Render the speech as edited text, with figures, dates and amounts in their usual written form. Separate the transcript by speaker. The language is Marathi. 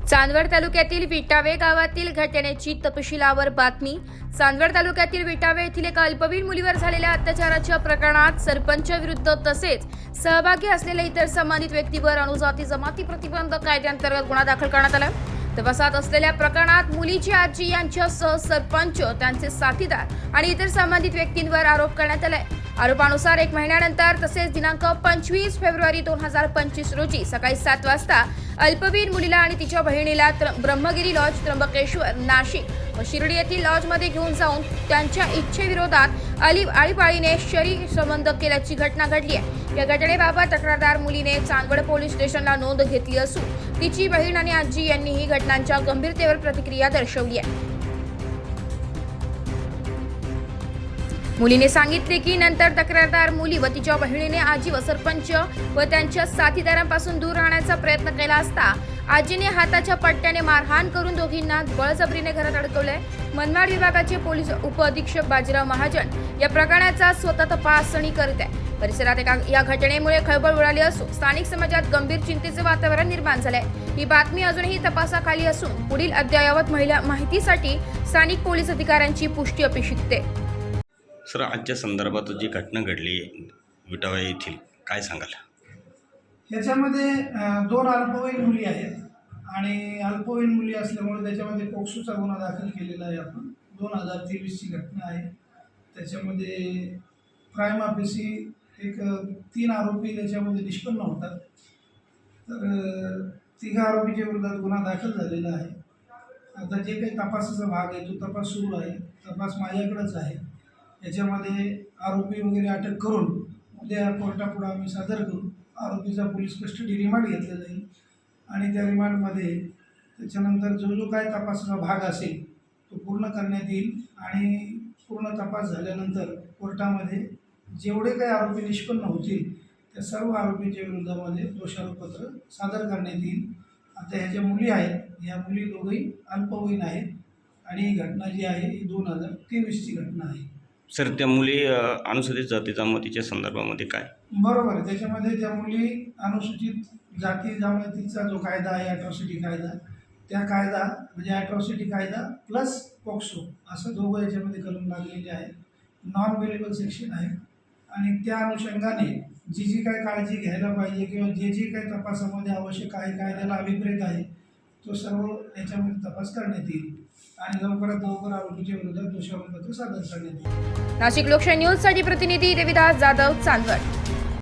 Speaker 1: चांदवड तालुक्यातील विटावे गावातील घटनेची तपशिलावर बातमी। चांदवड तालुक्यातील विटावे येथील एका अल्पवयीन मुलीवर झालेल्या अत्याचाराच्या प्रकरणात सरपंच विरुद्ध तसेच सहभागी असलेल्या इतर संबंधित व्यक्तीवर अनुजाती जमाती प्रतिबंध कायद्याअंतर्गत गुन्हा दाखल करण्यात आला। तपासात असलेल्या प्रकरणात मुलीची आजी यांच्यासह सरपंच, त्यांचे साथीदार आणि इतर संबंधित व्यक्तींवर आरोप करण्यात आलाय। आरोपानुसार 1 महिन्यानंतर तसेच दिनांक 25 फेब्रुवारी 2025 रोजी सकाळी 7 वाजता अल्पवयीन मुलीला आणि तिच्या बहिणीला ब्रह्मगिरी लॉज, त्र्यंबकेश्वर, नाशिक व शिर्डी येथील लॉजमध्ये घेऊन जाऊन त्यांच्या इच्छेविरोधात आळीपाळीने शरीर संबंध केल्याची घटना घडली आहे। या घटनेबाबत तक्रारदार मुलीने चांदवड पोलीस स्टेशनला नोंद घेतली असून तिची बहीण आणि आजी यांनीही घटनांच्या गंभीरतेवर प्रतिक्रिया दर्शवली आहे। मुलीने सांगितले की नंतर तक्रारदार मुली व तिच्या बहिणीने आजी व सरपंच व त्यांच्या साथीदारांपासून दूर राहण्याचा प्रयत्न केला असता आजीने हाताच्या पट्ट्याने मारहाण करून दोघींना बळजबरीने घरात अडकवले। मनमाड विभागाचे पोलीस उपअधीक्षक बाजीराव महाजन या प्रकरणाचा स्वतः तपासणी करत आहे। परिसरात या घटनेमुळे खळबळ उडाली असून स्थानिक समाजात गंभीर चिंतेचे वातावरण निर्माण झाले आहे। ही बातमी अजूनही तपासाखाली असून पुढील अद्ययावत माहितीसाठी स्थानिक पोलीस अधिकाऱ्यांची पुष्टी अपेक्षित आहे।
Speaker 2: सर, आजच्या संदर्भात जी घटना घडली विटावा येथील, काय सांगाल?
Speaker 3: याच्यामध्ये 2 अल्पवयीन मुली आहेत आणि अल्पवयीन मुली असल्यामुळे त्याच्यामध्ये पोक्सोचा गुन्हा दाखल केलेला आहे। आपण 2023 ची घटना आहे। त्याच्यामध्ये प्राइम ऑफिसी एक 3 आरोपी त्याच्यामध्ये निष्पन्न होतात। तर 3 आरोपीच्या विरोधात गुन्हा दाखल झालेला आहे। आता जे काही तपासाचा भाग आहे तो तपास सुरू आहे। तपास माझ्याकडेच आहे। याच्यामध्ये आरोपी वगैरे अटक करून उद्या कोर्टापुढे आम्ही सादर करू। आरोपीचा पोलीस कस्टडी रिमांड घेतला जाईल आणि त्या रिमांडमध्ये त्याच्यानंतर जो काय तपासाचा भाग असेल तो पूर्ण करण्यात येईल आणि पूर्ण तपास झाल्यानंतर कोर्टामध्ये जेवढे काही आरोपी निष्पन्न होतील त्या सर्व आरोपींच्या विरोधामध्ये दोषारोपपत्र सादर करण्यात येईल। आता ह्या ज्या मुली आहेत, ह्या मुली दोघंही अल्पवयीन आहेत आणि ही घटना जी आहे ही 2023 ची घटना आहे।
Speaker 2: सर, त्या मुली अनुसूचित जाती जमातीच्या संदर्भामध्ये काय?
Speaker 3: बरोबर आहे। त्याच्यामध्ये ज्या मुली अनुसूचित जाती जमातीचा जो कायदा आहे, ॲट्रॉसिटी कायदा, त्या कायदा म्हणजे ॲट्रॉसिटी कायदा प्लस पॉक्सो असं दोघं याच्यामध्ये कलम लागलेले आहेत। नॉन वेलेबल सेक्शन आहे आणि त्या अनुषंगाने जी काही काळजी घ्यायला पाहिजे किंवा जे काही तपासामध्ये आवश्यक आहे, कायद्याला अभिप्रेत आहे, तो सर्व याच्यामध्ये तपास करण्यात येईल आणि लवकरात लवकर आरोपीच्या विरोधात दोषारोपपत्र सादर करण्यात येईल।
Speaker 1: नाशिक लोकशाही न्यूज साठी प्रतिनिधी देविदास जाधव, चांदवड।